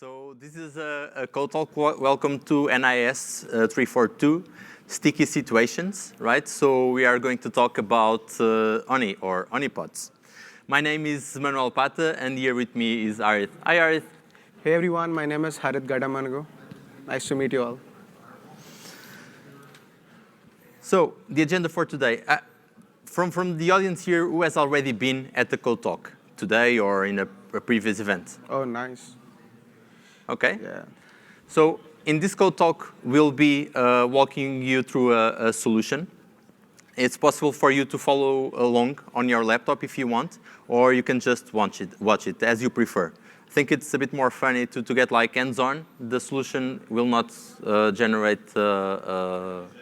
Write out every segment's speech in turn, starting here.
So this is a code talk. Welcome to NIS 342, sticky situations, right? So we are going to talk about honey or honeypots. My name is Manuel Pata, and here with me is Arith. Hi, Arith. Hey everyone, my name is Harith Gadamanago. Nice to meet you all. So the agenda for today. From the audience here, who has already been at the code talk today or in a previous event? Oh, nice. Okay. Yeah. So in this code talk, we'll be walking you through a solution. It's possible for you to follow along on your laptop if you want, or you can just watch it as you prefer. I think it's a bit more funny to get like hands-on. The solution will not generate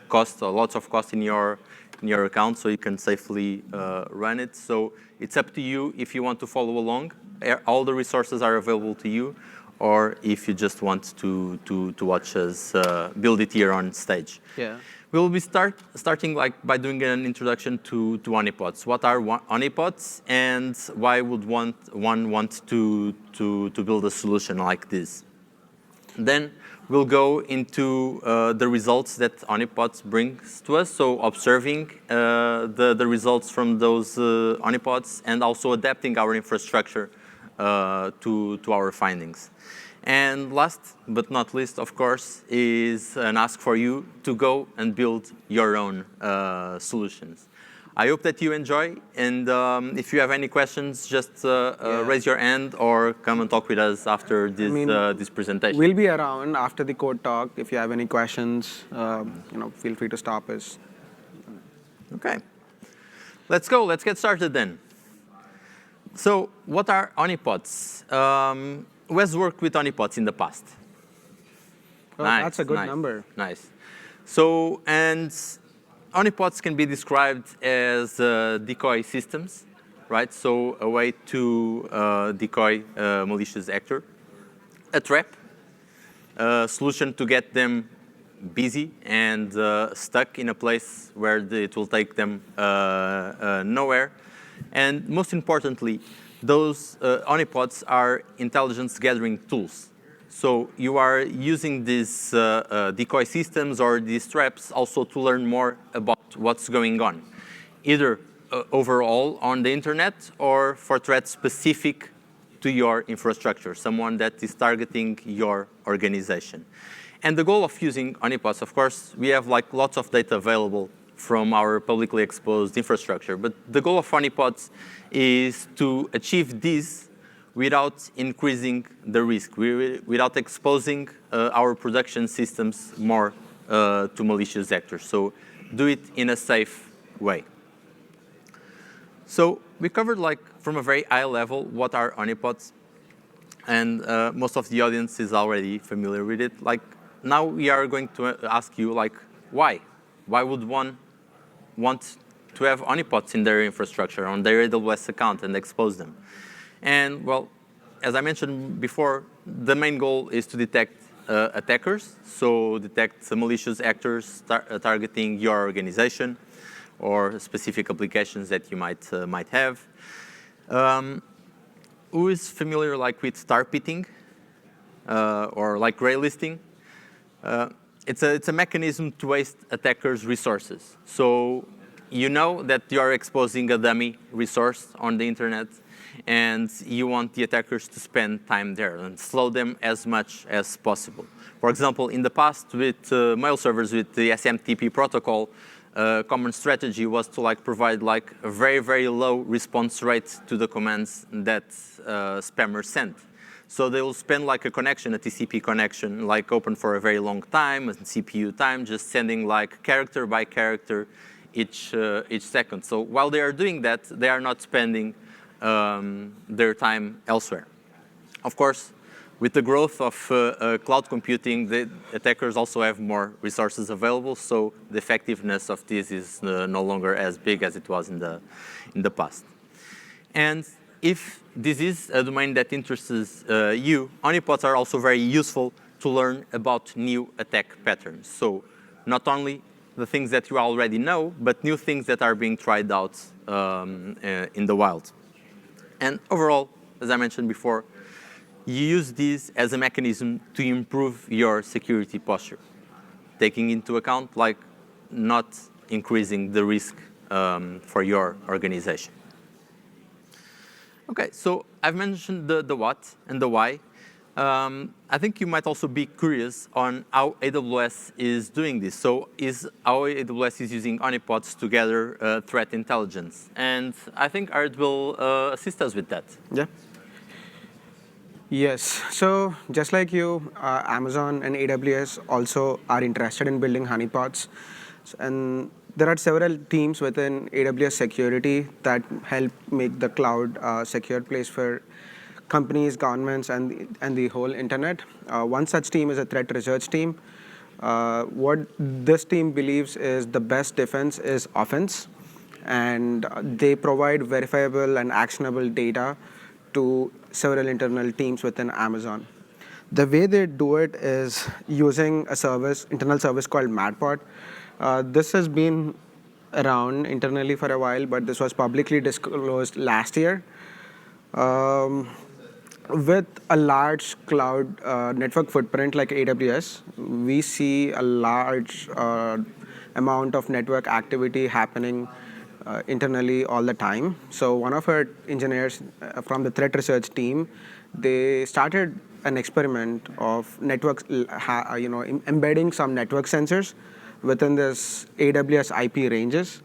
cost, lots of cost in your account, so you can safely run it. So it's up to you if you want to follow along. All the resources are available to you, or if you just want to watch us build it here on stage. Yeah. We'll be starting by doing an introduction to honeypots. What are honeypots, and why would one want to build a solution like this? Then we'll go into the results that honeypots brings to us, so observing the results from those honeypots and also adapting our infrastructure to our findings. And last but not least, of course, is an ask for you to go and build your own solutions. I hope that you enjoy, and if you have any questions, just raise your hand or come and talk with us after this presentation. We'll be around after the code talk. If you have any questions, feel free to stop us. Okay. Let's go. Let's get started then. So what are honeypots? Who has worked with honeypots in the past? Oh, Nice, that's a good nice, number. Nice. So, and honeypots can be described as decoy systems, right? So a way to decoy a malicious actor, a trap, a solution to get them busy and stuck in a place where it will take them nowhere. And most importantly, those honeypots are intelligence gathering tools. So you are using these decoy systems or these traps also to learn more about what's going on, either overall on the internet or for threats specific to your infrastructure, someone that is targeting your organization. And the goal of using honeypots, of course, we have like lots of data available from our publicly exposed infrastructure. But the goal of honeypots is to achieve this without increasing the risk, without exposing our production systems more to malicious actors. So do it in a safe way. So we covered from a very high level what are honeypots, and most of the audience is already familiar with it. Now we are going to ask you why? Why would one want to have honeypots in their infrastructure, on their AWS account, and expose them? And well, as I mentioned before, the main goal is to detect attackers, so detect malicious actors targeting your organization or specific applications that you might have. Who is familiar with tar pitting or gray listing? It's a mechanism to waste attackers' resources. So you know that you are exposing a dummy resource on the internet, and you want the attackers to spend time there and slow them as much as possible. For example, in the past with mail servers with the SMTP protocol, a common strategy was to provide a very, very low response rate to the commands that spammers sent. So they will spend a connection, a TCP connection, open for a very long time, and CPU time, just sending character by character each second. So while they are doing that, they are not spending their time elsewhere. Of course, with the growth of cloud computing, the attackers also have more resources available, so the effectiveness of this is no longer as big as it was in the past. And if this is a domain that interests you, honeypots are also very useful to learn about new attack patterns. So not only the things that you already know, but new things that are being tried out in the wild. And overall, as I mentioned before, you use this as a mechanism to improve your security posture, taking into account like not increasing the risk for your organization. Okay, so I've mentioned the what and the why. I think you might also be curious on how AWS is doing this. So how AWS is using honeypots to gather threat intelligence. And I think Art will assist us with that. Yeah. Yes. So just like you, Amazon and AWS also are interested in building honeypots. And there are several teams within AWS security that help make the cloud a secure place for companies, governments, and the whole internet. One such team is a threat research team. What this team believes is the best defense is offense, and they provide verifiable and actionable data to several internal teams within Amazon. The way they do it is using a service, internal service called Matpot. This has been around internally for a while, but this was publicly disclosed last year. With a large cloud network footprint like AWS, we see a large amount of network activity happening internally all the time. So one of our engineers from the threat research team, they started an experiment of networks, embedding some network sensors within this AWS IP ranges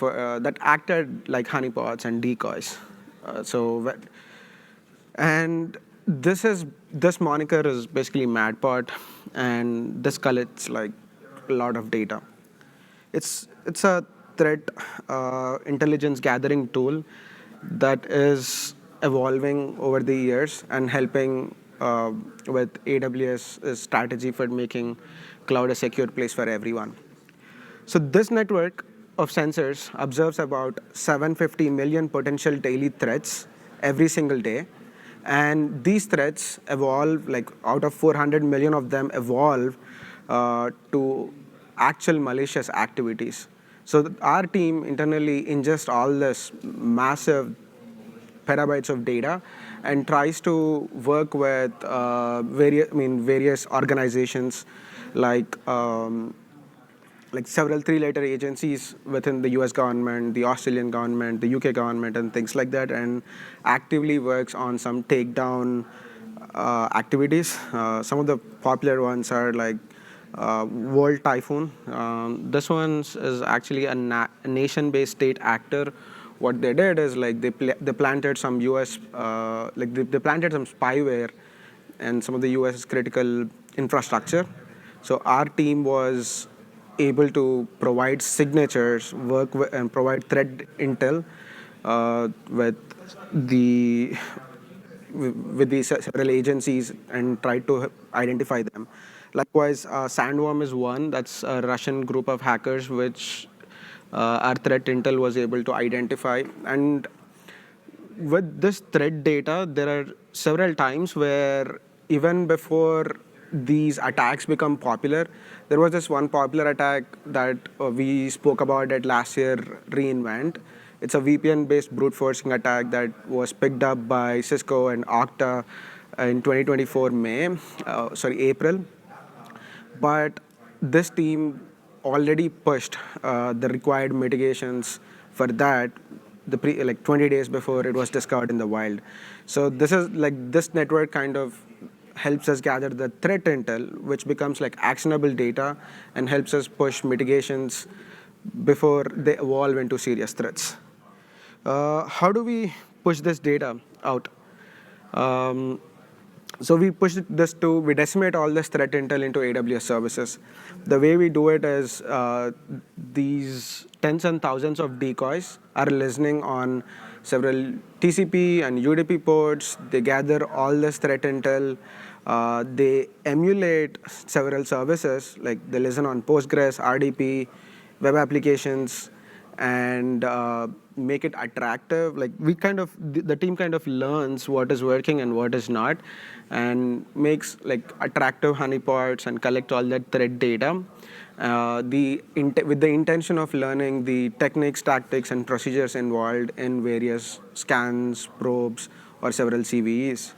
that acted like honeypots and decoys. And this moniker is basically Matpot, and this collects like a lot of data. It's a threat intelligence gathering tool that is evolving over the years and helping with AWS's strategy for making cloud a secure place for everyone. So this network of sensors observes about 750 million potential daily threats every single day. And these threats evolve, like out of 400 million of them evolve to actual malicious activities. So our team internally ingests all this massive petabytes of data and tries to work with various organizations like several three-letter agencies within the US government, the Australian government, the UK government, and things like that, and actively works on some takedown activities. Some of the popular ones are like World Typhoon. This one is actually a nation-based state actor. What they did is like they planted some US, they planted some spyware and some of the US's critical infrastructure. So our team was able to provide signatures, work with, and provide threat intel with these several agencies and try to identify them. Likewise, Sandworm is one. That's a Russian group of hackers which our threat intel was able to identify. And with this threat data, there are several times where even before these attacks become popular, there was this one popular attack that we spoke about at last year, reInvent. It's a VPN-based brute forcing attack that was picked up by Cisco and Okta in 2024 April. But this team already pushed the required mitigations for that 20 days before it was discovered in the wild. So this network kind of helps us gather the threat intel, which becomes like actionable data and helps us push mitigations before they evolve into serious threats. How do we push this data out? So we decimate all this threat intel into AWS services. The way we do it is these tens and thousands of decoys are listening on several TCP and UDP ports. They gather all this threat intel. They emulate several services, like they listen on Postgres, RDP, web applications, and make it attractive. Like the team kind of learns what is working and what is not, and makes like attractive honeypots and collect all that threat data. With the intention of learning the techniques, tactics, and procedures involved in various scans, probes, or several CVEs.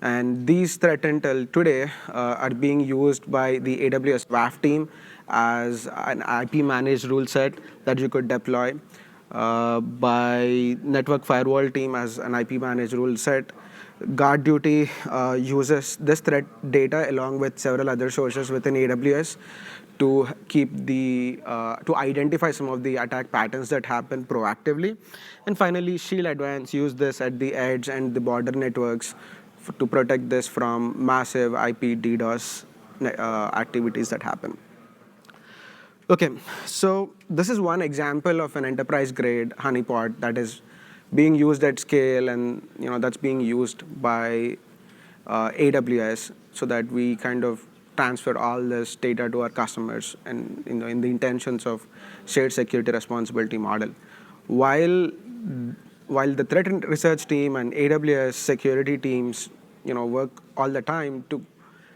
And these threat intel today are being used by the AWS WAF team as an IP managed rule set that you could deploy, by network firewall team as an IP managed rule set. Guard Duty uses this threat data along with several other sources within AWS to keep to identify some of the attack patterns that happen proactively. And finally, Shield Advance use this at the edge and the border networks to protect this from massive IP DDoS activities that happen. Okay, so this is one example of an enterprise-grade honeypot that is being used at scale, and that's being used by AWS so that we kind of transfer all this data to our customers, and in the intentions of shared security responsibility model. While the threat and research team and AWS security teams work all the time to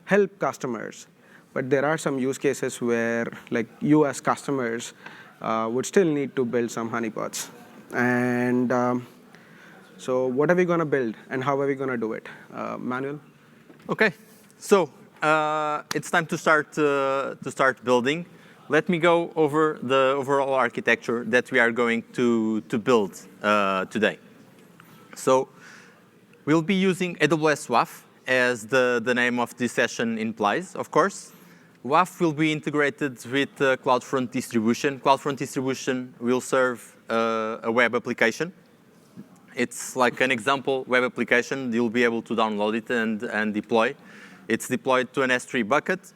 help customers, but there are some use cases where, like, you as customers would still need to build some honeypots. And so what are we going to build, and how are we going to do it? Manuel? OK, so it's time to start building. Let me go over the overall architecture that we are going to build today. So we'll be using AWS WAF, as the name of this session implies, of course. WAF will be integrated with CloudFront distribution. CloudFront distribution will serve a web application. It's like an example web application. You'll be able to download it and deploy. It's deployed to an S3 bucket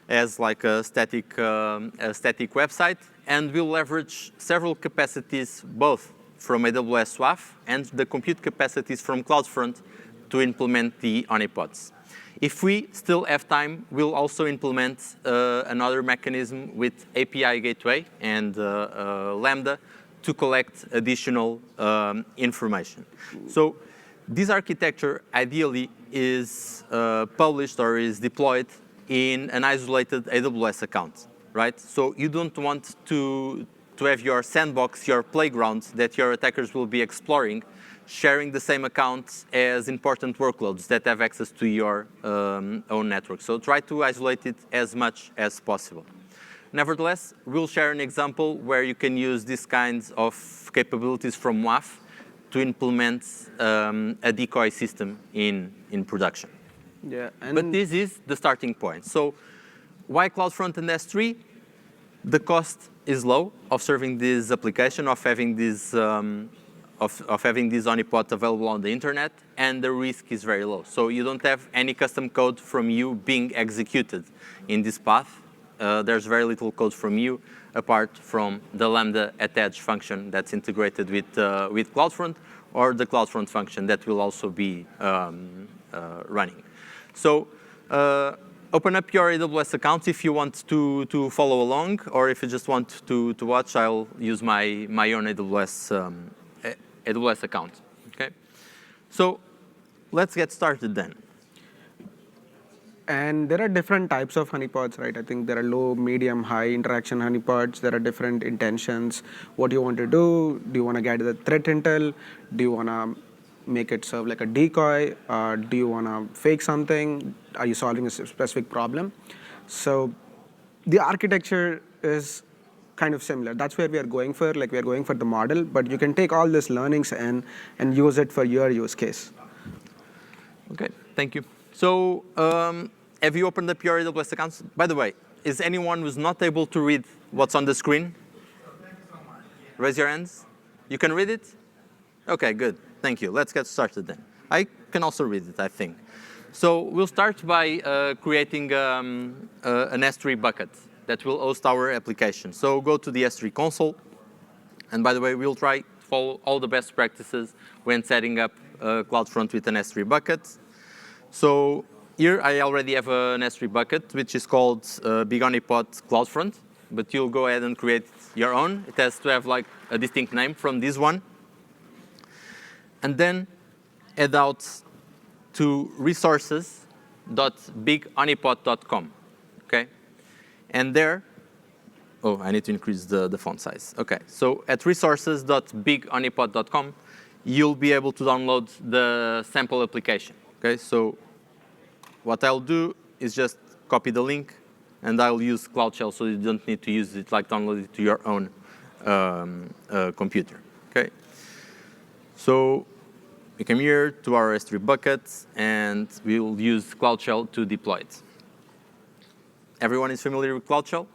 as like a static website, and we'll leverage several capacities, both from AWS WAF and the compute capacities from CloudFront to implement the honeypots. If we still have time, we'll also implement another mechanism with API gateway and Lambda to collect additional information. So this architecture ideally is published or is deployed in an isolated AWS account, right? So you don't want to have your sandbox, your playground that your attackers will be exploring, sharing the same accounts as important workloads that have access to your own network. So try to isolate it as much as possible. Nevertheless, we'll share an example where you can use these kinds of capabilities from WAF to implement a decoy system in production. Yeah, but this is the starting point. So why CloudFront and S3? The cost is low of serving this application, of having this having this honeypot available on the internet, and the risk is very low. So you don't have any custom code from you being executed in this path. There's very little code from you, apart from the Lambda attach function that's integrated with CloudFront, or the CloudFront function that will also be running. So open up your AWS account if you want to follow along, or if you just want to watch, I'll use my own AWS account. Okay. So let's get started then. And there are different types of honeypots, right? I think there are low, medium, high interaction honeypots. There are different intentions. What do you want to do? Do you want to get the threat intel? Do you want to make it serve like a decoy? Do you want to fake something? Are you solving a specific problem? So the architecture is kind of similar. That's where we are going for. Like, we are going for the model, but you can take all these learnings and use it for your use case. Okay, thank you. So have you opened up your AWS accounts? By the way, is anyone who's not able to read what's on the screen? Raise your hands. You can read it? OK, good. Thank you. Let's get started then. I can also read it, I think. So we'll start by creating an S3 bucket that will host our application. So go to the S3 console. And by the way, we'll try to follow all the best practices when setting up CloudFront with an S3 bucket. So here I already have an S3 bucket, which is called Big Honeypot CloudFront. But you'll go ahead and create your own. It has to have like a distinct name from this one. And then head out to resources.bighoneypot.com. Okay? And there, oh, I need to increase the font size. OK, so at resources.bighoneypot.com, you'll be able to download the sample application. Okay, so what I'll do is just copy the link, and I'll use Cloud Shell, so you don't need to use it, like download it to your own computer. Okay, so we come here to our S3 buckets, and we'll use Cloud Shell to deploy it. Everyone is familiar with Cloud Shell?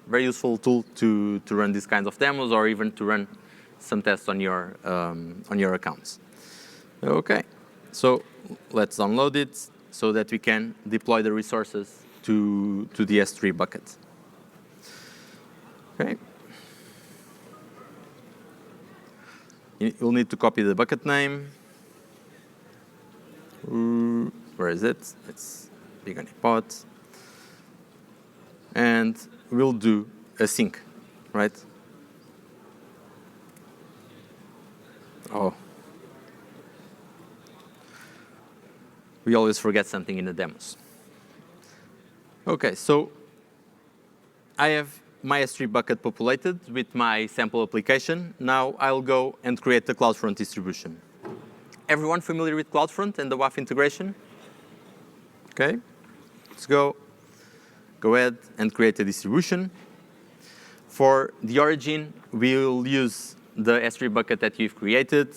Very useful tool to run these kinds of demos, or even to run some tests on your accounts. Okay, so let's download it so that we can deploy the resources to the S3 bucket. Okay. You'll need to copy the bucket name. Where is it? It's big honeypot. And we'll do a sync, right? Oh. We always forget something in the demos. Okay, so I have my S3 bucket populated with my sample application. Now I'll go and create the CloudFront distribution. Everyone familiar with CloudFront and the WAF integration? Okay, let's go. Go ahead and create a distribution. For the origin, we'll use the S3 bucket that you've created.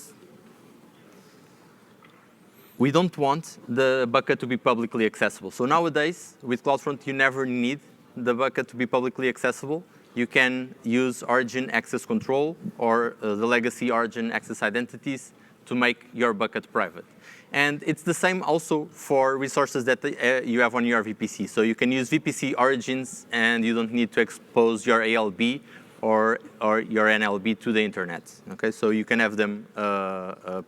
We don't want the bucket to be publicly accessible. So nowadays, with CloudFront, you never need the bucket to be publicly accessible. You can use origin access control or the legacy origin access identities to make your bucket private. And it's the same also for resources that you have on your VPC. So you can use VPC origins, and you don't need to expose your ALB or your NLB to the internet. Okay, so you can have them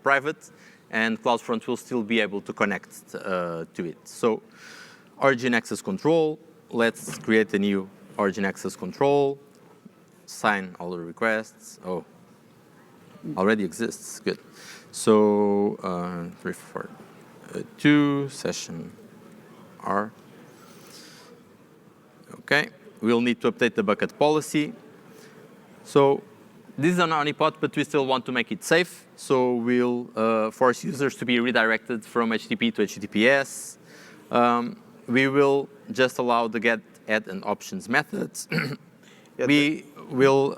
private, and CloudFront will still be able to connect to it. So origin access control, let's create a new origin access control, sign all the requests. Oh, already exists, good. So 342 session R. Okay, we'll need to update the bucket policy. So this is an honeypot, but we still want to make it safe. So we'll force users to be redirected from HTTP to HTTPS. We will just allow the get, add, and options methods. We will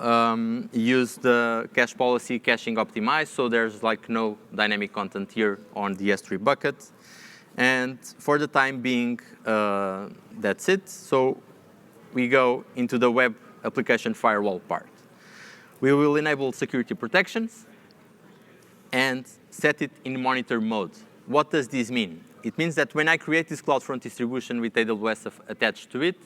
use the cache policy caching optimized, so there's like no dynamic content here on the S3 bucket. And for the time being, that's it. So we go into the web application firewall part. We will enable security protections and set it in monitor mode. What does this mean? It means that when I create this CloudFront distribution with AWS attached to it,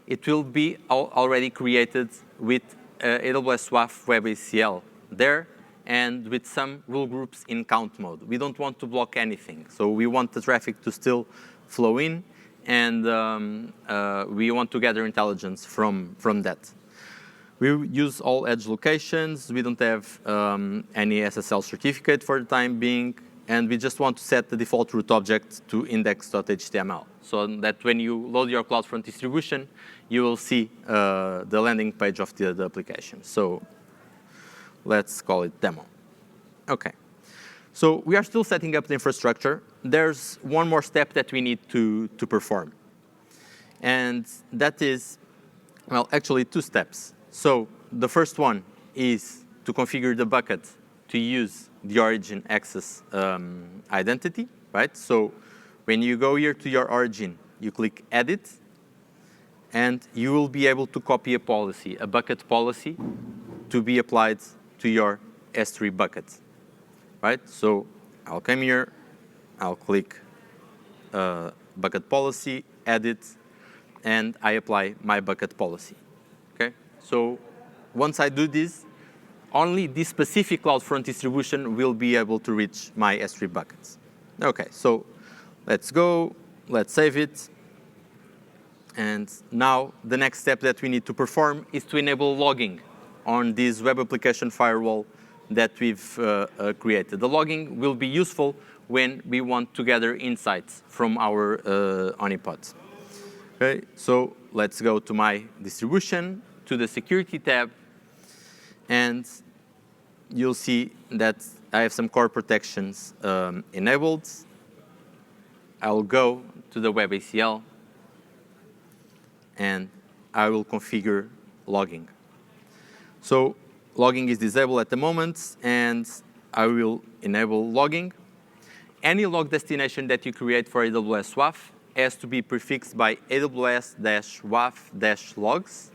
it will be already created with AWS WAF WebACL there, and with some rule groups in count mode. We don't want to block anything. So we want the traffic to still flow in, and we want to gather intelligence from that. We use all edge locations. We don't have any SSL certificate for the time being. And we just want to set the default root object to index.html, so that when you load your CloudFront distribution, you will see the landing page of the application. So let's call it demo. OK. So we are still setting up the infrastructure. There's one more step that we need to perform. And that is, well, actually 2 steps. So the first one is to configure the bucket to use the origin access identity, right? So when you go here to your origin, you click Edit, and you will be able to copy a policy, a bucket policy, to be applied to your S3 bucket, right? So I'll come here, I'll click Bucket Policy, Edit, and I apply my bucket policy, okay? So once I do this, only this specific CloudFront distribution will be able to reach my S3 buckets. OK, so let's go. Let's save it. And now the next step that we need to perform is to enable logging on this web application firewall that we've created. The logging will be useful when we want to gather insights from our honeypots. OK, so let's go to my distribution, to the security tab. And you'll see that I have some core protections enabled. I'll go to the WebACL, and I will configure logging. So logging is disabled at the moment, and I will enable logging. Any log destination that you create for AWS WAF has to be prefixed by AWS-WAF-logs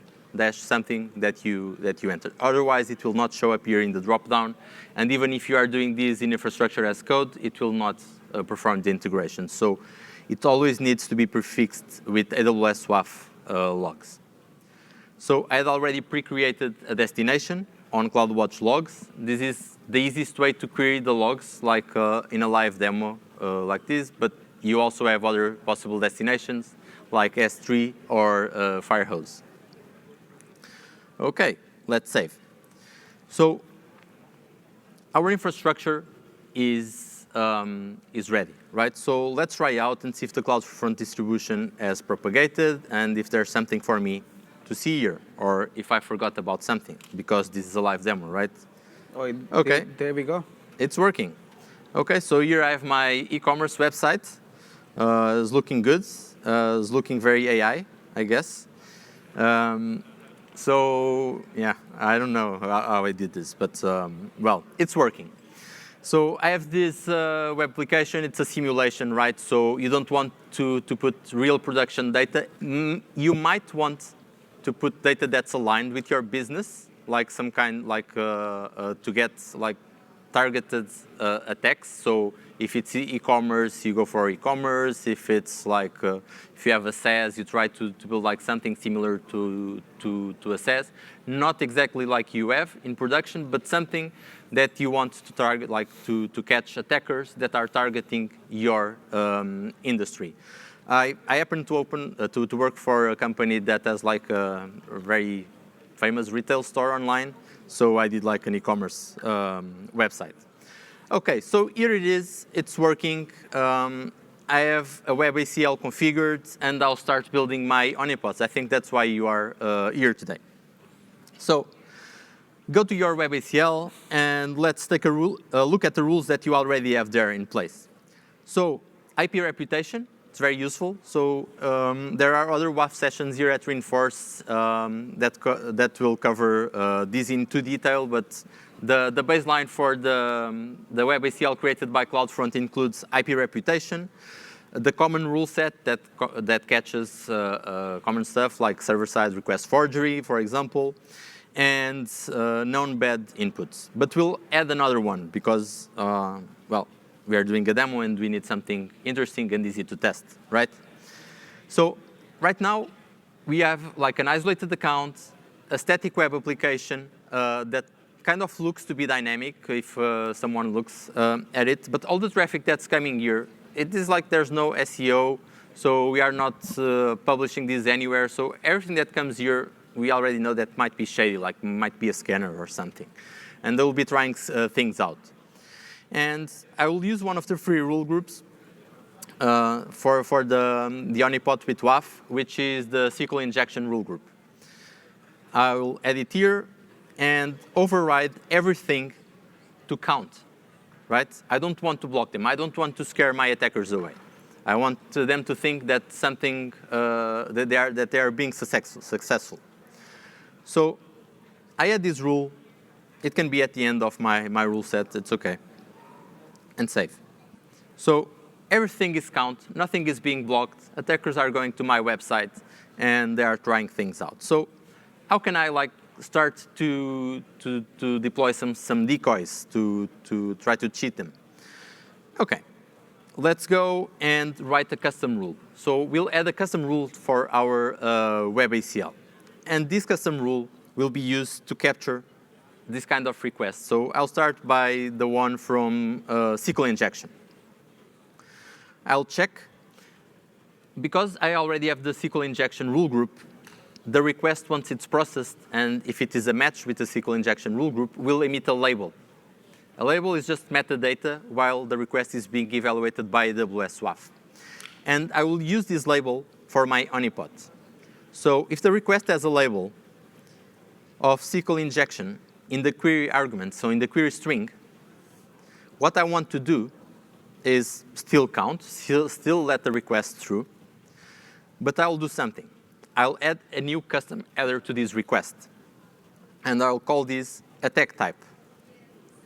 something that you entered. Otherwise, it will not show up here in the dropdown. And even if you are doing this in infrastructure as code, it will not perform the integration. So it always needs to be prefixed with AWS WAF logs. So I had already pre-created a destination on CloudWatch logs. This is the easiest way to query the logs, like in a live demo like this. But you also have other possible destinations, like S3 or Firehose. OK, let's save. So our infrastructure is ready, right? So let's try out and see if the CloudFront distribution has propagated and if there's something for me to see here, or if I forgot about something, because this is a live demo, right? Oh, OK. There we go. It's working. OK, so here I have my e-commerce website. It's looking good. It's looking very AI, I guess. So yeah, I don't know how I did this, but well, it's working. So I have this web application. It's a simulation, right? So you don't want to put real production data. You might want to put data that's aligned with your business, like some kind, like to get like targeted attacks. So if it's e-commerce, you go for e-commerce. If it's like, if you have a SaaS, you try to build like something similar to a SaaS. Not exactly like you have in production, but something that you want to target, like to catch attackers that are targeting your industry. I happen to work for a company that has like a very famous retail store online. So I did like an e-commerce website. OK, so here it is. It's working. I have a WebACL configured, and I'll start building my honeypots. I think that's why you are here today. So go to your WebACL, and let's take a look at the rules that you already have there in place. So IP reputation. It's very useful. So there are other WAF sessions here at Inforce that will cover this into detail. But the baseline for the WebACL created by CloudFront includes IP reputation, the common rule set that catches common stuff like server-side request forgery, for example, and known bad inputs. But we'll add another one because, well, we are doing a demo, and we need something interesting and easy to test, right? So right now, we have like an isolated account, a static web application that kind of looks to be dynamic if someone looks at it. But all the traffic that's coming here, it is like there's no SEO. So we are not publishing this anywhere. So everything that comes here, we already know that might be shady, like might be a scanner or something. And they'll be trying things out. And I will use one of the free rule groups for the honeypot with WAF, which is the SQL injection rule group. I will edit here and override everything to count, right? I don't want to block them. I don't want to scare my attackers away. I want them to think that something that they are being successful. So I add this rule. It can be at the end of my rule set. It's OK. And save. So everything is count. Nothing is being blocked. Attackers are going to my website, and they are trying things out. So how can I like start to deploy some decoys to try to cheat them? OK. Let's go and write a custom rule. So we'll add a custom rule for our WebACL. And this custom rule will be used to capture this kind of request. So I'll start by the one from SQL injection. I'll check. Because I already have the SQL injection rule group, the request, once it's processed, and if it is a match with the SQL injection rule group, will emit a label. A label is just metadata while the request is being evaluated by AWS WAF. And I will use this label for my honeypot. So if the request has a label of SQL injection in the query argument, so in the query string, what I want to do is still count, still let the request through, but I'll do something. I'll add a new custom header to this request, and I'll call this attack type.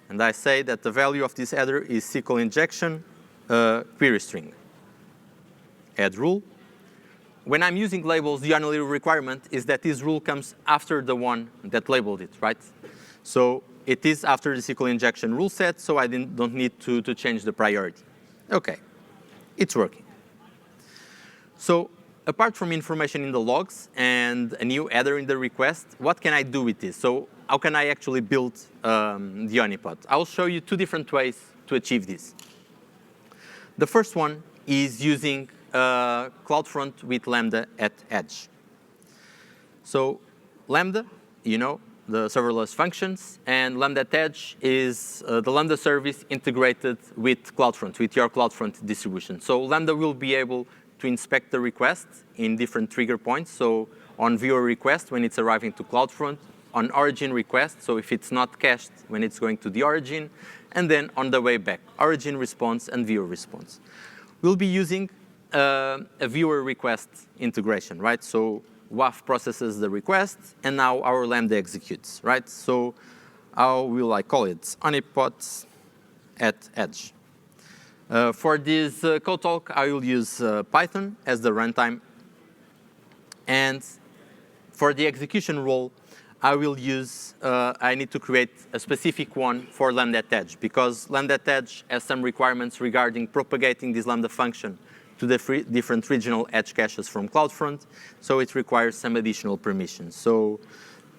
And I say that the value of this header is SQL injection query string. Add rule. When I'm using labels, the only requirement is that this rule comes after the one that labeled it, right? So it is after the SQL injection rule set, so I don't need to change the priority. OK, it's working. So apart from information in the logs and a new header in the request, what can I do with this? So how can I actually build the honeypot? I'll show you two different ways to achieve this. The first one is using CloudFront with Lambda at Edge. So Lambda, you know, the serverless functions, and Lambda at Edge is the Lambda service integrated with CloudFront, with your CloudFront distribution. So Lambda will be able to inspect the request in different trigger points. So on viewer request, when it's arriving to CloudFront, on origin request, so if it's not cached, when it's going to the origin, and then on the way back, origin response and viewer response. We'll be using a viewer request integration, right? So WAF processes the request, and now our Lambda executes, right? So how will I call it? Honeypots at Edge. For this code talk, I will use Python as the runtime. And for the execution role, I will use, I need to create a specific one for Lambda at Edge, because Lambda at Edge has some requirements regarding propagating this Lambda function to the different regional edge caches from CloudFront, so it requires some additional permissions. So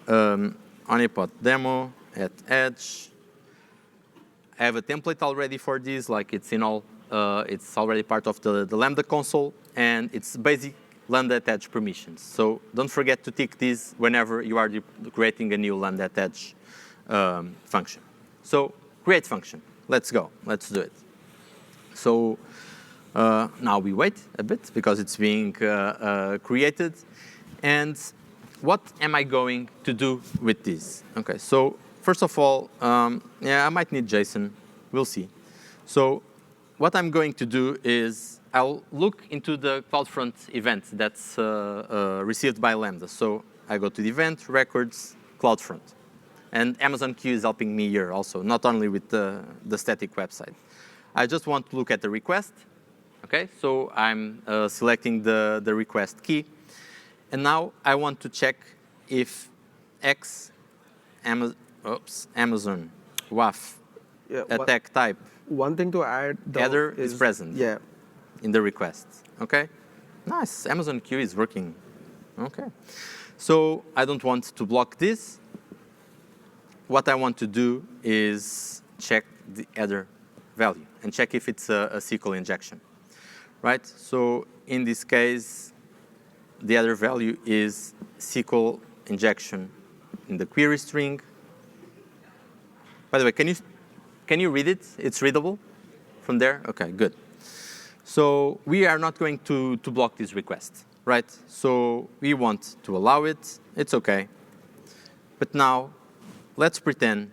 honeypot demo at Edge. I have a template already for this, like it's in all, it's already part of the Lambda console, and it's basic Lambda at Edge permissions. So don't forget to tick these whenever you are creating a new Lambda at Edge function. So create function. Let's go. Let's do it. So now we wait a bit because it's being created. And what am I going to do with this? OK, so first of all, yeah, I might need JSON. We'll see. So what I'm going to do is I'll look into the CloudFront event that's received by Lambda. So I go to the event, records, CloudFront. And Amazon Q is helping me here also, not only with the static website. I just want to look at the request. OK, so I'm selecting the request key. And now I want to check if Amazon WAF attack type one thing to add, header is present. Yeah. In the request. OK, nice. Amazon Q is working. OK, so I don't want to block this. What I want to do is check the header value and check if it's a SQL injection, right? So in this case, the header value is SQL injection in the query string. By the way, can you read it? It's readable from there? OK, good. So we are not going to block this request, right? So we want to allow it. It's OK. But now let's pretend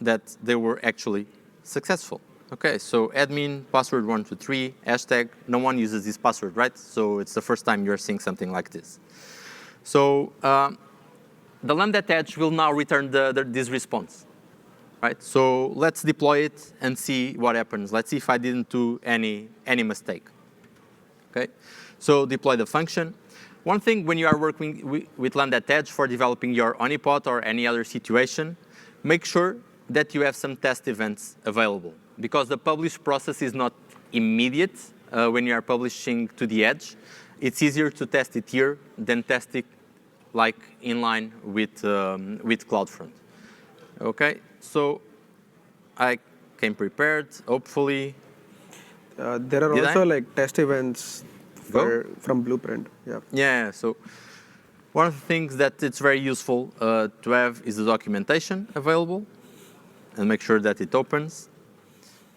that they were actually successful. OK, so admin, password 123, hashtag. No one uses this password, right? So it's the first time you're seeing something like this. So the Lambda at Edge will now return this response, right? So let's deploy it and see what happens. Let's see if I didn't do any mistake. OK, so deploy the function. One thing when you are working with Lambda at Edge for developing your honeypot or any other situation, make sure that you have some test events available, because the publish process is not immediate when you are publishing to the edge. It's easier to test it here than test it like in line with CloudFront. OK, so I came prepared, hopefully. There are also like test events from Blueprint. Yeah. Yeah, so one of the things that it's very useful to have is the documentation available and make sure that it opens.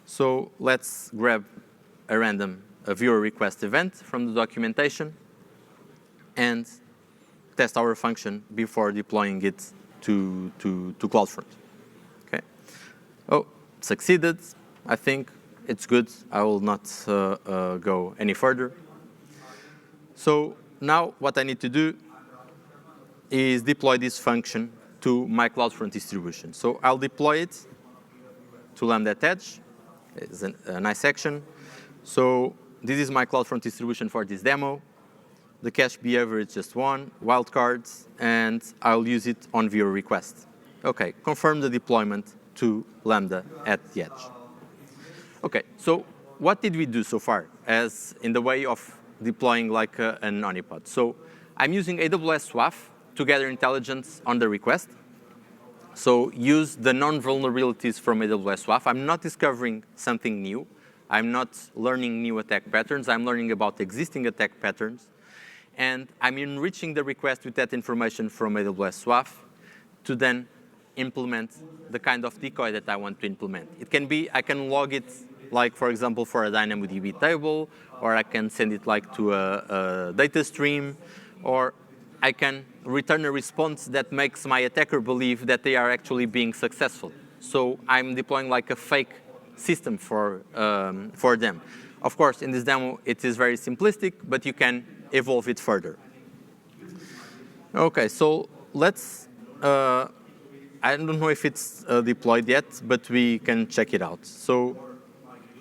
So let's grab a viewer request event from the documentation and test our function before deploying it to CloudFront. OK. Oh, succeeded, I think. it's good. I will not go any further. So now what I need to do is deploy this function to my CloudFront distribution. So I'll deploy it to Lambda at Edge. It's a nice action. So this is my CloudFront distribution for this demo. The cache behavior is just one, wildcards, and I'll use it on viewer request. OK, confirm the deployment to Lambda at the edge. OK, so what did we do so far as in the way of deploying like an honeypot? So I'm using AWS WAF to gather intelligence on the request. So use the known vulnerabilities from AWS WAF. I'm not discovering something new. I'm not learning new attack patterns. I'm learning about existing attack patterns. And I'm enriching the request with that information from AWS WAF to then implement the kind of decoy that I want to implement. It can be, I can log it, like, for example, for a DynamoDB table, or I can send it like to a data stream, or I can return a response that makes my attacker believe that they are actually being successful. So I'm deploying like a fake system for them. Of course, in this demo, it is very simplistic, but you can evolve it further. OK, so let's, I don't know if it's deployed yet, but we can check it out. So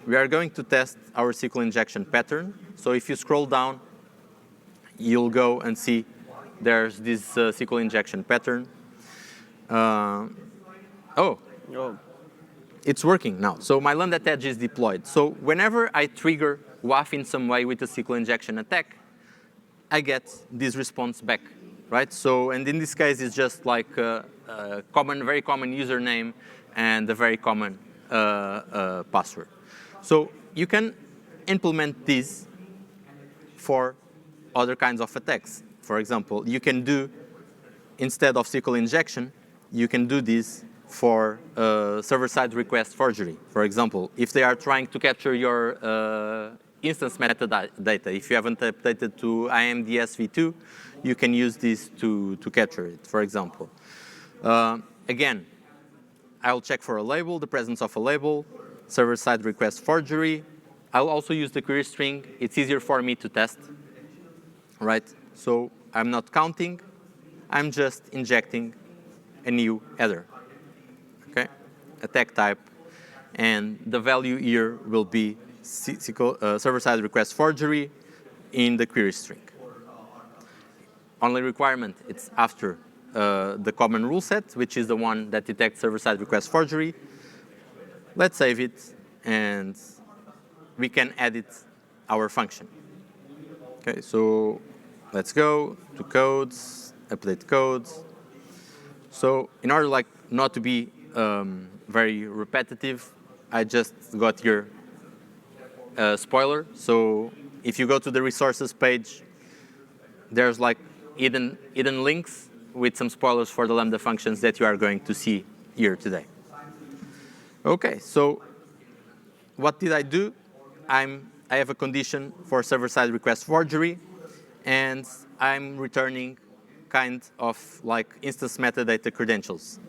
we are going to test our SQL injection pattern. So if you scroll down, you'll go and see there's this SQL injection pattern. Oh, it's working now. So my Lambda at Edge is deployed. So whenever I trigger WAF in some way with a SQL injection attack, I get this response back, right? So, and in this case, it's just like a very common username and a very common password. So you can implement this for other kinds of attacks. For example, you can do, instead of SQL injection, you can do this for server-side request forgery. For example, if they are trying to capture your instance metadata, if you haven't updated to IMDS v2, you can use this to capture it, for example. Again, I'll check for a label, the presence of a label, server-side request forgery. I'll also use the query string. It's easier for me to test, right? So I'm not counting. I'm just injecting a new header, OK? Attack type. And the value here will be server-side request forgery in the query string. Only requirement, it's after the common rule set, which is the one that detects server-side request forgery. Let's save it, and we can edit our function. OK, so let's go to codes, update codes. So in order like not to be very repetitive, I just got here a spoiler. So if you go to the resources page, there's like hidden links with some spoilers for the Lambda functions that you are going to see here today. OK, so what did I do? I have a condition for server-side request forgery, and I'm returning kind of like instance metadata credentials.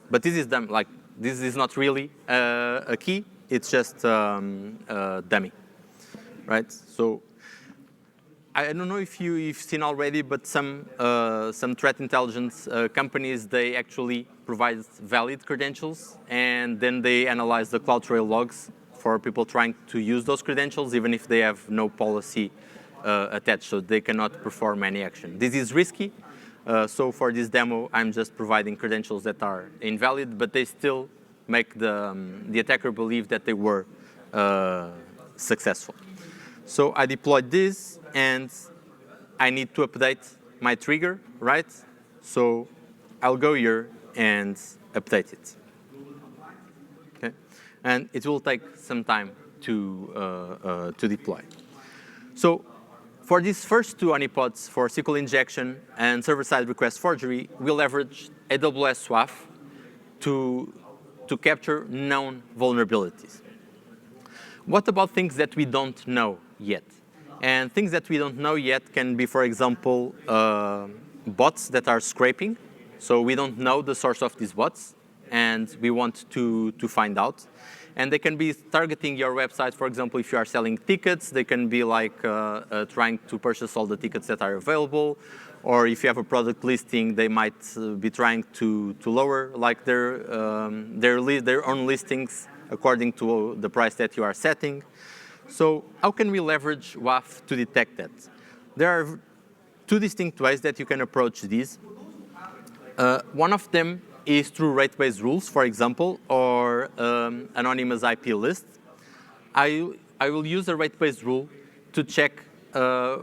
But this is dumb. Like, this is not really a key. It's just a dummy, right? So I don't know if you've seen already, but some threat intelligence companies, they actually provide valid credentials, and then they analyze the CloudTrail logs for people trying to use those credentials, even if they have no policy attached, so they cannot perform any action. This is risky. So for this demo, I'm just providing credentials that are invalid, but they still make the attacker believe that they were successful. So I deployed this, and I need to update my trigger, right? So I'll go here and update it. Okay, and it will take some time to deploy. So for these first two honeypots, for SQL injection and server-side request forgery, we'll leverage AWS WAF to capture known vulnerabilities. What about things that we don't know yet? And things that we don't know yet can be, for example, bots that are scraping. So we don't know the source of these bots, and we want to find out. And they can be targeting your website. For example, if you are selling tickets, they can be like trying to purchase all the tickets that are available. Or if you have a product listing, they might be trying to lower like their own listings according to the price that you are setting. So how can we leverage WAF to detect that? There are two distinct ways that you can approach these. One of them is through rate-based rules, for example, or anonymous IP list. I will use a rate-based rule to check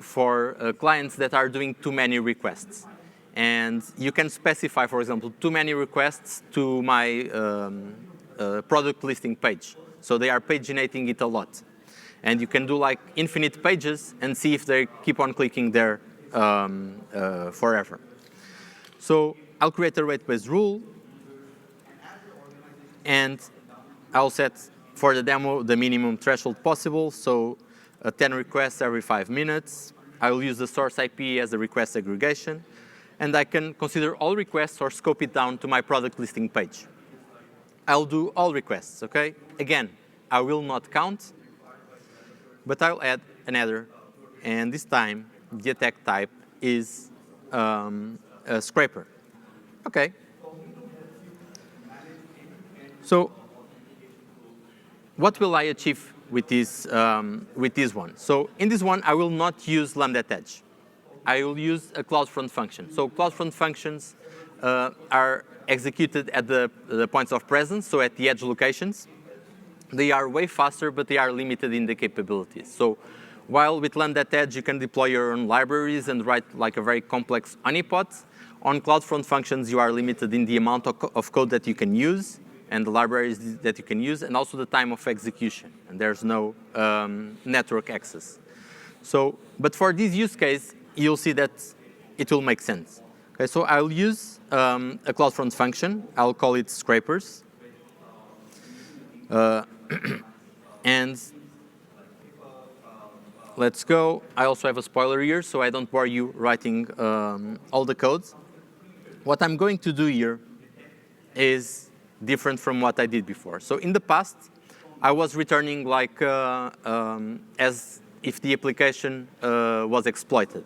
for clients that are doing too many requests. And you can specify, for example, too many requests to my product listing page. So they are paginating it a lot. And you can do like infinite pages and see if they keep on clicking there forever. So I'll create a rate-based rule. And I'll set for the demo the minimum threshold possible. So 10 requests every 5 minutes. I will use the source IP as a request aggregation. And I can consider all requests or scope it down to my product listing page. I'll do all requests, OK? Again, I will not count. But I'll add an header. And this time, the attack type is a scraper. OK. So what will I achieve with this one? So in this one, I will not use Lambda Edge. I will use a CloudFront function. So CloudFront functions are executed at the points of presence, so at the edge locations. They are way faster, but they are limited in the capabilities. So while with Lambda Edge, you can deploy your own libraries and write like a very complex honeypot, on CloudFront functions, you are limited in the amount of code that you can use and the libraries that you can use, and also the time of execution. And there's no network access. So, but for this use case, you'll see that it will make sense. Okay, so I'll use a CloudFront function. I'll call it scrapers. And let's go. I also have a spoiler here, so I don't bore you writing all the codes. What I'm going to do here is different from what I did before. So in the past, I was returning like as if the application was exploited.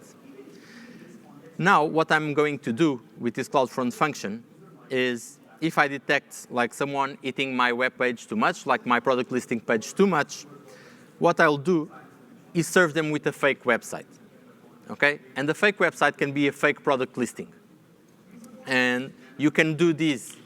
Now, what I'm going to do with this CloudFront function is if I detect like someone eating my web page too much, like my product listing page too much, what I'll do is serve them with a fake website. Okay? And the fake website can be a fake product listing. And you can do this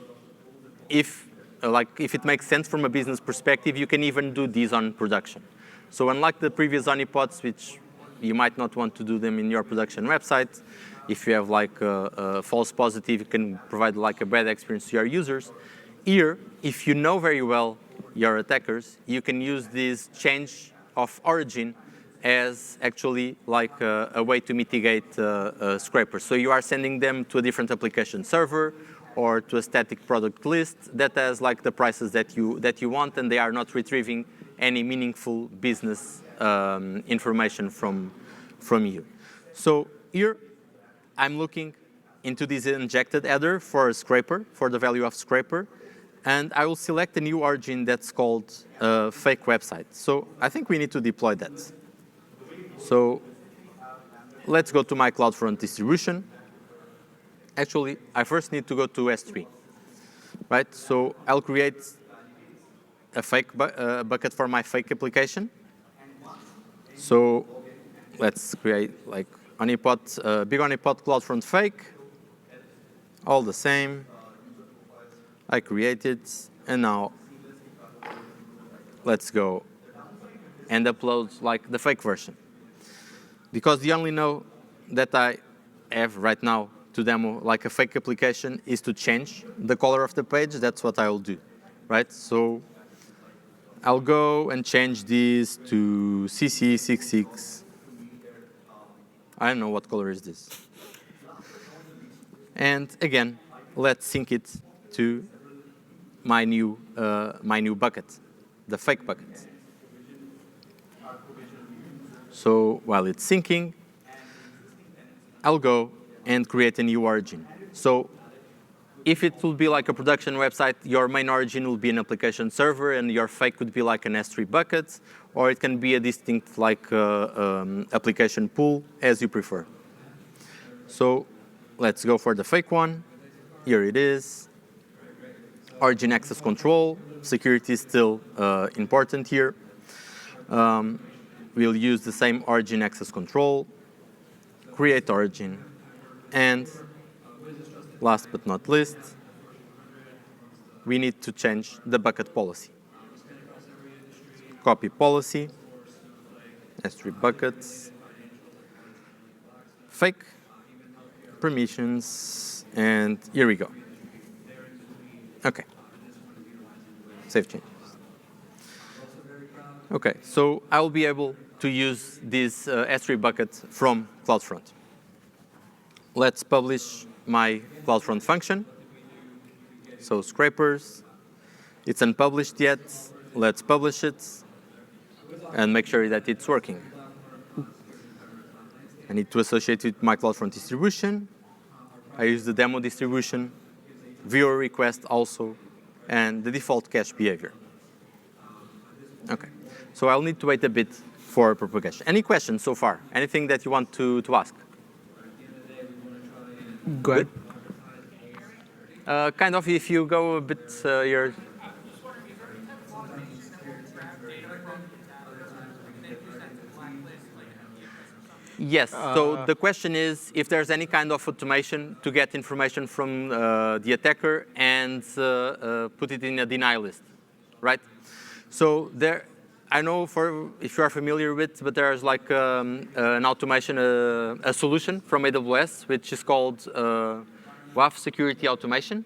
if it makes sense from a business perspective. You can even do these on production. So unlike the previous honeypots, which you might not want to do them in your production website, if you have like a false positive, you can provide like a bad experience to your users. Here, if you know very well your attackers, you can use this change of origin as actually like a way to mitigate scrapers. So you are sending them to a different application server or to a static product list that has like the prices that you want, and they are not retrieving any meaningful business information from you. So here, I'm looking into this injected header for a scraper, for the value of scraper, and I will select a new origin that's called fake website. So I think we need to deploy that. So let's go to my CloudFront distribution. Actually, I first need to go to S3, right? So I'll create a fake bucket for my fake application. So let's create like honeypot, big honeypot CloudFront fake, all the same. I created, and now let's go and upload like the fake version. Because the only know that I have right now to demo like a fake application is to change the color of the page. That's what I will do, right? So I'll go and change this to CC66. I don't know what color is this. And again, let's sync it to my new bucket, the fake bucket. So while it's syncing, I'll go and create a new origin. So if it will be like a production website, your main origin will be an application server, and your fake could be like an S3 bucket, or it can be a distinct like application pool, as you prefer. So let's go for the fake one. Here it is. Origin access control. Security is still important here. We'll use the same origin access control, create origin, and last but not least, we need to change the bucket policy. Copy policy, S3 buckets, fake, permissions, and here we go. Okay, save changes. Okay, so I will be able to use this S3 bucket from CloudFront. Let's publish my CloudFront function. So scrapers, it's unpublished yet. Let's publish it and make sure that it's working. I need to associate it with my CloudFront distribution. I use the demo distribution, viewer request also, and the default cache behavior. Okay, so I'll need to wait a bit for propagation. Any questions so far? Anything that you want to ask? Go ahead. Kind of, if you go a bit here. Yes, so the question is if there's any kind of automation to get information from the attacker and put it in a denial list, right? So there, I know if you are familiar with, but there's like an automation, a solution from AWS, which is called WAF security automation.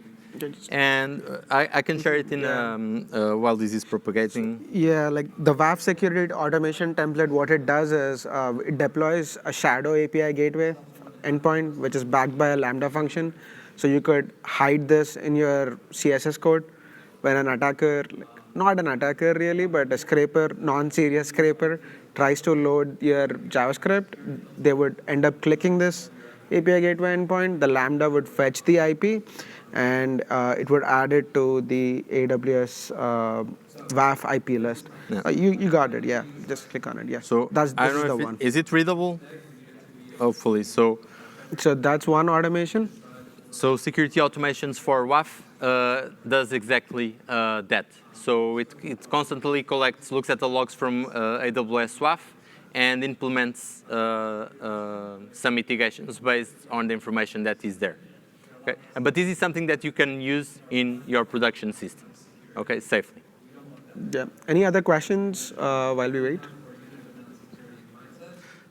And I can share it in while this is propagating. Yeah, like the WAF security automation template, what it does is it deploys a shadow API gateway endpoint, which is backed by a Lambda function. So you could hide this in your CSS code when an attacker, not an attacker really, but a scraper, non-serious scraper, tries to load your JavaScript. They would end up clicking this API gateway endpoint. The Lambda would fetch the IP, and it would add it to the AWS WAF IP list. Yeah. You got it, yeah. Just click on it, yeah. So this I is don't know the if one. Is it readable? Hopefully. So that's one automation. So security automations for WAF does exactly that. So it constantly collects, looks at the logs from AWS WAF, and implements some mitigations based on the information that is there. Okay? But this is something that you can use in your production systems, okay, safely. Yeah. Any other questions while we wait?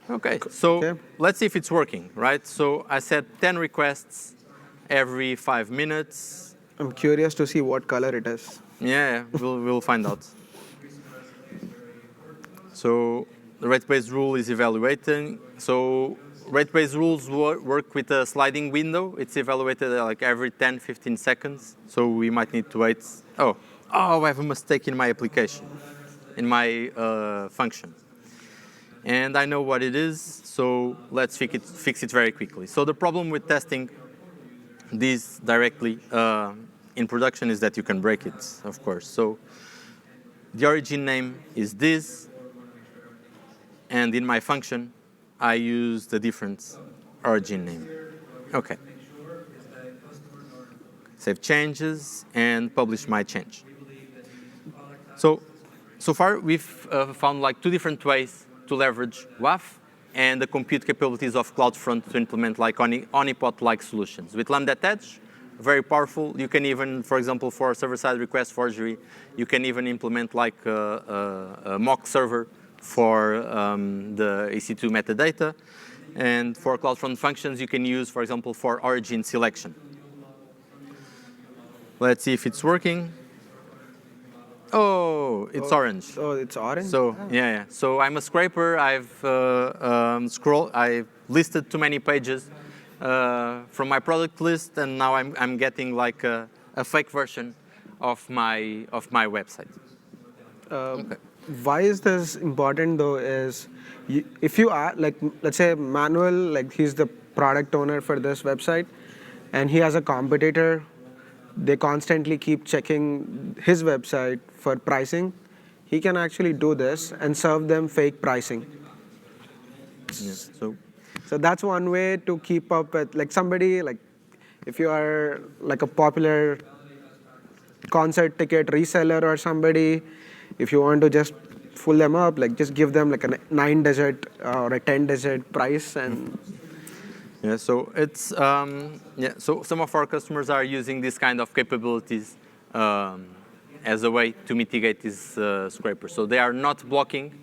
Okay, so Okay. let's see if it's working, right? So I said 10 requests every 5 minutes. I'm curious to see what color it is. Yeah, we'll find out. So the rate-based rule is evaluating. So rate-based rules work with a sliding window. It's evaluated like every 10, 15 seconds. So we might need to wait. Oh, I have a mistake in my application, in my function. And I know what it is, so let's fix it very quickly. So the problem with testing this directly in production is that you can break it, of course. So the origin name is this, and in my function, I use the different origin name. Okay. Save changes and publish my change. So far, we've found like 2 different ways to leverage WAF and the compute capabilities of CloudFront to implement like honeypot-like solutions. With Lambda attached, very powerful. You can even, for example, for server-side request forgery, you can even implement like a mock server for the EC2 metadata. And for CloudFront functions, you can use, for example, for origin selection. Let's see if it's working. Oh, it's orange. Oh, it's orange? So yeah. So I'm a scraper. I've I've listed too many pages from my product list, and now I'm getting like a fake version of my website. Okay. Why is this important though? Is if you are like, let's say Manuel, like he's the product owner for this website, and he has a competitor they constantly keep checking his website for pricing, he can actually do this and serve them fake pricing. Yeah. So that's one way to keep up with, like, somebody, like, if you are like a popular concert ticket reseller or somebody, if you want to just fool them up, like, just give them like a 9-digit or a 10-digit price and. Yeah, so it's so some of our customers are using this kind of capabilities as a way to mitigate these scrapers. So they are not blocking,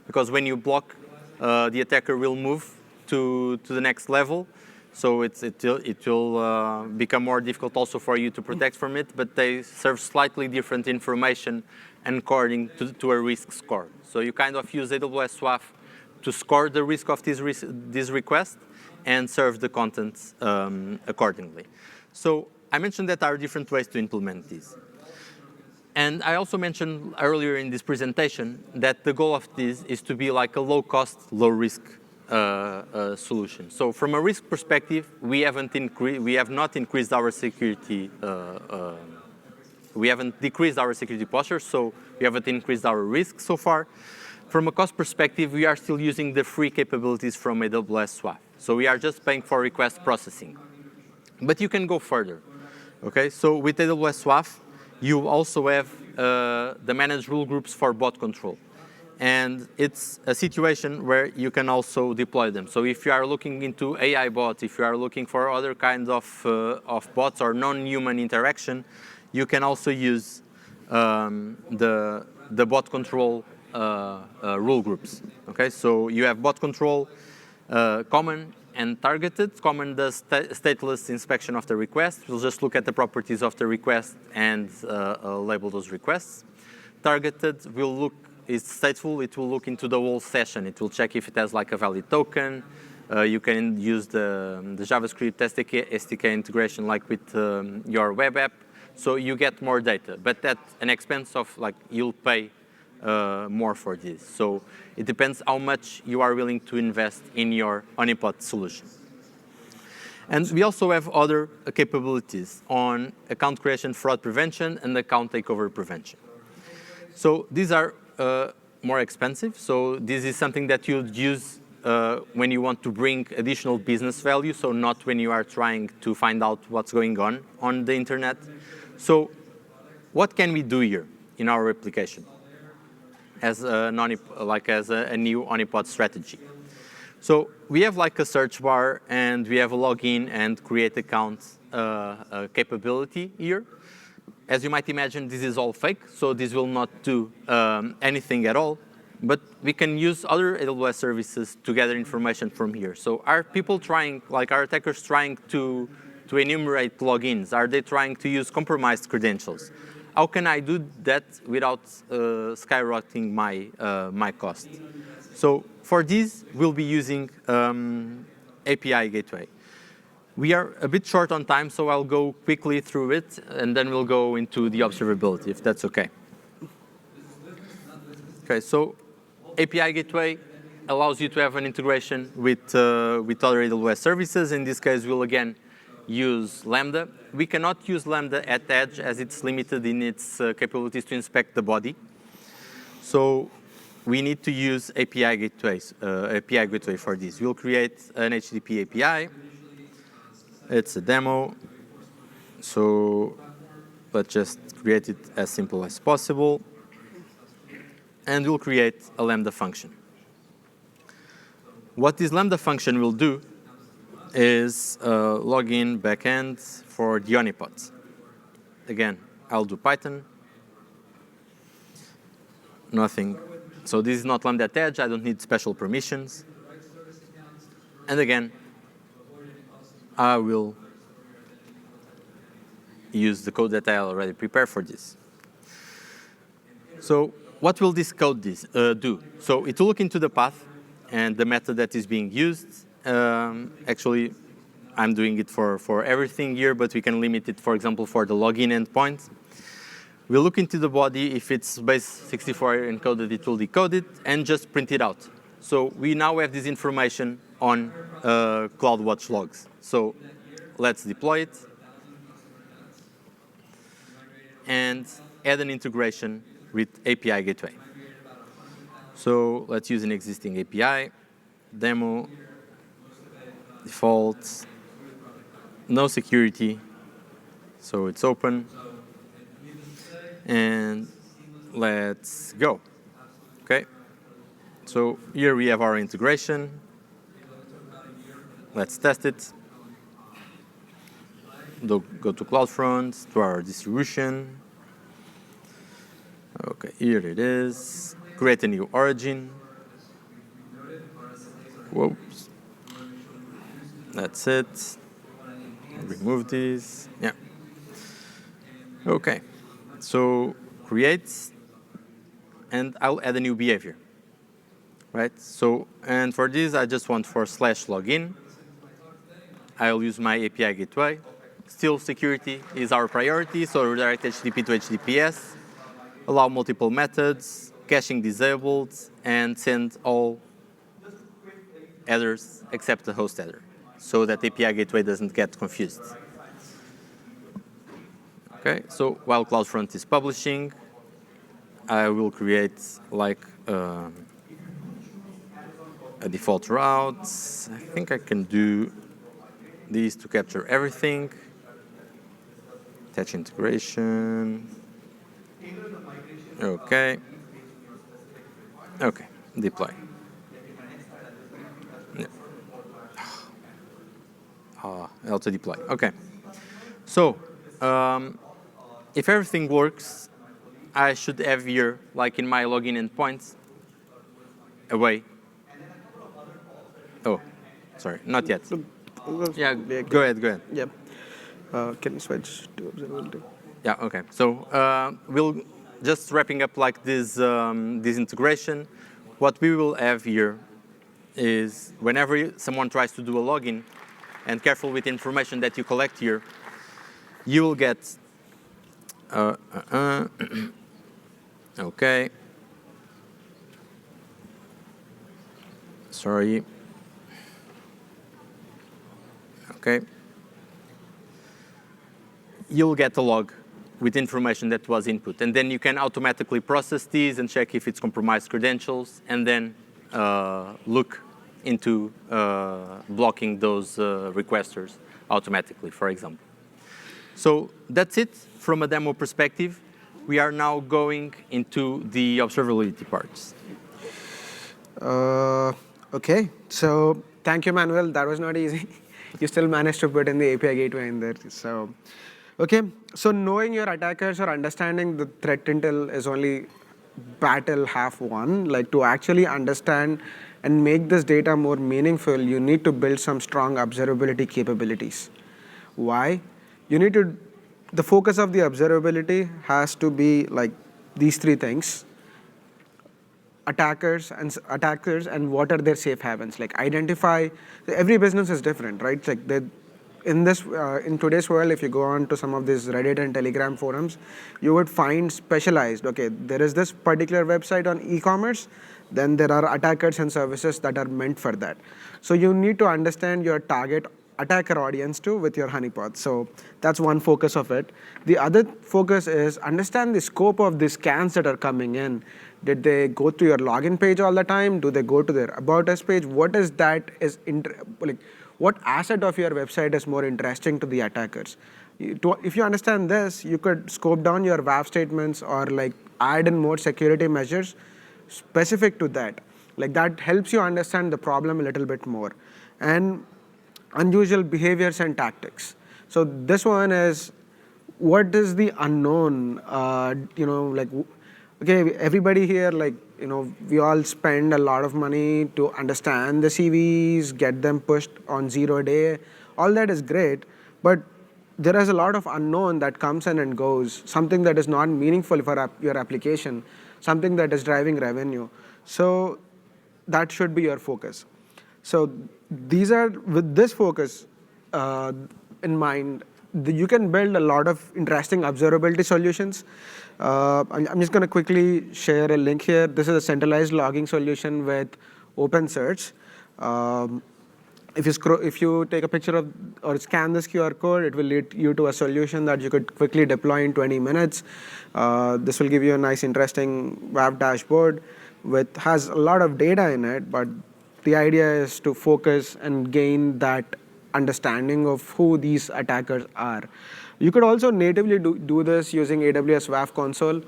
because when you block, the attacker will move to the next level. So it will become more difficult also for you to protect from it, but they serve slightly different information according to a risk score. So you kind of use AWS WAF to score the risk of this request and serve the contents accordingly. So I mentioned that there are different ways to implement this. And I also mentioned earlier in this presentation that the goal of this is to be like a low-cost, low-risk solution. So from a risk perspective, we have not increased our security. We haven't decreased our security posture, so we haven't increased our risk so far. From a cost perspective, we are still using the free capabilities from AWS WAF. So we are just paying for request processing. But you can go further. Okay, so with AWS WAF, you also have the managed rule groups for bot control. And it's a situation where you can also deploy them. So if you are looking into AI bots, if you are looking for other kinds of bots or non-human interaction, you can also use the bot control rule groups. Okay, so you have bot control, common and targeted. Common does stateless inspection of the request. We'll just look at the properties of the request and label those requests. Targeted will look, is stateful. It will look into the whole session. It will check if it has like a valid token. You can use the JavaScript SDK integration like with your web app. So you get more data, but at an expense of, like, you'll pay more for this. So it depends how much you are willing to invest in your honeypot solution. And we also have other capabilities on account creation, fraud prevention, and account takeover prevention. So these are more expensive. So this is something that you'd use when you want to bring additional business value, so not when you are trying to find out what's going on the internet. So what can we do here in our application as a new honeypot strategy? So we have like a search bar, and we have a login and create account capability here. As you might imagine, this is all fake, so this will not do anything at all. But we can use other AWS services to gather information from here. So are people trying, like, are attackers trying to enumerate logins? Are they trying to use compromised credentials? How can I do that without skyrocketing my cost? So for this, we'll be using API Gateway. We are a bit short on time, so I'll go quickly through it, and then we'll go into the observability, if that's OK. OK, so API Gateway allows you to have an integration with other AWS services. In this case, we'll again use Lambda. We cannot use Lambda at Edge, as it's limited in its capabilities to inspect the body. So we need to use API Gateway for this. We'll create an HTTP API. It's a demo. So let's just create it as simple as possible. And we'll create a Lambda function. What this Lambda function will do is login backend for the honeypots. Again, I'll do Python. Nothing. So this is not Lambda at Edge. I don't need special permissions. And again, I will use the code that I already prepared for this. So what will this code do? So it will look into the path and the method that is being used. Actually, I'm doing it for everything here, but we can limit it, for example, for the login endpoint. We'll look into the body. If it's base 64 encoded, it will decode it and just print it out. So we now have this information on CloudWatch logs. So let's deploy it. and add an integration with API gateway. So let's use an existing API, demo, default, no security, so it's open, and let's go. Okay, so here we have our integration. Let's test it. Go to CloudFront, to our distribution. Okay, here it is. Create a new origin. Whoops. That's it. Remove this. Yeah. Okay. So create, and I'll add a new behavior. Right? So, and for this, I just want for /login. I'll use my API gateway. Still, security is our priority, so redirect HTTP to HTTPS, allow multiple methods, caching disabled, and send all headers except the host header, so that API gateway doesn't get confused. Okay, so while CloudFront is publishing, I will create like a default route. I think I can do these to capture everything. Attach integration. Okay. Okay, deploy. Yeah. Also deploy. Okay. So, if everything works, I should have here, like in my login endpoints, away. Oh, sorry, not yet. Yeah, go ahead. Yep. Can you switch to observability? Yeah, okay. So we'll just wrapping up like this integration. What we will have here is whenever someone tries to do a login, and careful with information that you collect here, you will get, okay. Sorry. Okay. You'll get a log with information that was input. And then you can automatically process these and check if it's compromised credentials, and then look into blocking those requesters automatically, for example. So that's it from a demo perspective. We are now going into the observability parts. Okay, so thank you, Manuel. That was not easy. You still managed to put in the API gateway in there. So, okay, so knowing your attackers or understanding the threat intel is only battle half won. Like, to actually understand and make this data more meaningful, you need to build some strong observability capabilities. Why? You need to, the focus of the observability has to be like these three things: attackers and what are their safe havens. Like, identify, every business is different, right? Like, in today's world, if you go on to some of these Reddit and Telegram forums, you would find specialized, okay, there is this particular website on e-commerce, then there are attackers and services that are meant for that. So you need to understand your target attacker audience too with your honeypot. So that's one focus of it. The other focus is understand the scope of the scans that are coming in. Did they go to your login page all the time? Do they go to their about us page? What is that is like? What asset of your website is more interesting to the attackers? If you understand this, you could scope down your WAF statements or like add in more security measures specific to that. Like, that helps you understand the problem a little bit more. And unusual behaviors and tactics. So this one is, what is the unknown? Like, okay, everybody here, like, we all spend a lot of money to understand the CVs, get them pushed on 0 day. All that is great, but there is a lot of unknown that comes in and goes, something that is not meaningful for your application, something that is driving revenue. So that should be your focus. So these are, with this focus in mind, you can build a lot of interesting observability solutions. I'm just going to quickly share a link here. This is a centralized logging solution with OpenSearch. if you take a picture of or scan this QR code, it will lead you to a solution that you could quickly deploy in 20 minutes. This will give you a nice, interesting WAF dashboard has a lot of data in it, but the idea is to focus and gain that understanding of who these attackers are. You could also natively do this using AWS WAF console.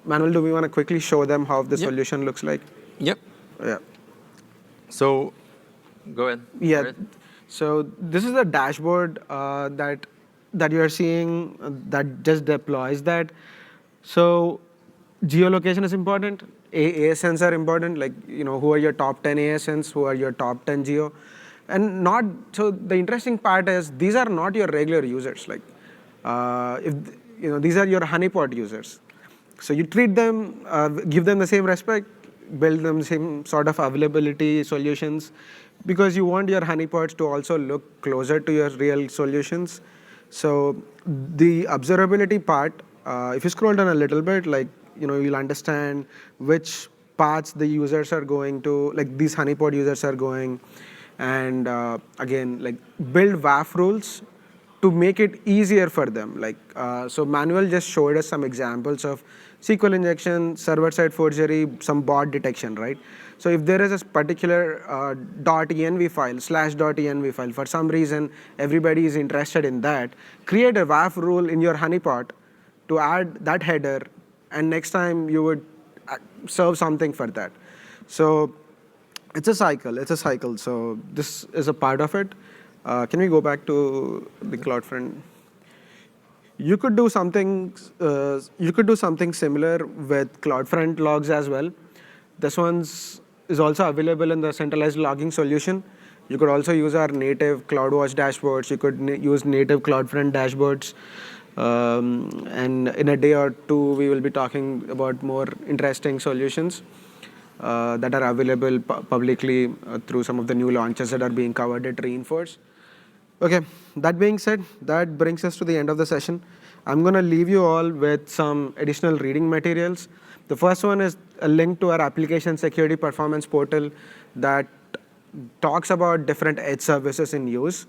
Manuel, do we want to quickly show them how the solution looks like? Yep. Yeah. So, go ahead. Yeah. Go ahead. So this is the dashboard that you're seeing that just deploys that. So geolocation is important. ASNs are important. Like, who are your top 10 ASNs? Who are your top 10 geo? And so the interesting part is these are not your regular users. Like, these are your honeypot users. So you treat them, give them the same respect, build them same sort of availability solutions, because you want your honeypots to also look closer to your real solutions. So the observability part, if you scroll down a little bit, like, you'll understand which paths the users are going to, like these honeypot users are going, and again, like build WAF rules to make it easier for them. Like, so Manuel just showed us some examples of SQL injection, server-side forgery, some bot detection, right? So if there is a particular .env file, /.env file, for some reason everybody is interested in that, create a WAF rule in your honeypot to add that header, and next time you would serve something for that. So it's a cycle. So this is a part of it. Can we go back to the CloudFront? You could do something similar with CloudFront logs as well. This is also available in the centralized logging solution. You could also use our native CloudWatch dashboards. You could use native CloudFront dashboards. And in a day or two, we will be talking about more interesting solutions that are available publicly through some of the new launches that are being covered at Reinforce. Okay, that being said, that brings us to the end of the session. I'm going to leave you all with some additional reading materials. The first one is a link to our application security performance portal that talks about different edge services in use.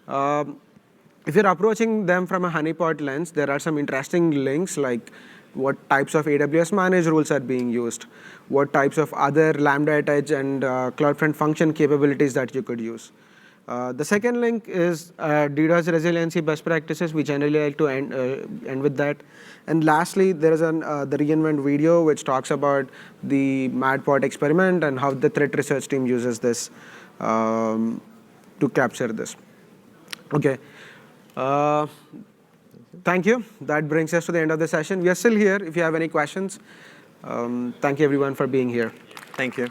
If you're approaching them from a honeypot lens, there are some interesting links like what types of AWS managed rules are being used, what types of other Lambda at Edge and CloudFront function capabilities that you could use. The second link is DDoS resiliency best practices. We generally like to end with that. And lastly, there is the reInvent video, which talks about the MadPot experiment and how the threat research team uses this to capture this. Okay. Thank you. That brings us to the end of the session. We are still here if you have any questions. Thank you, everyone, for being here. Thank you.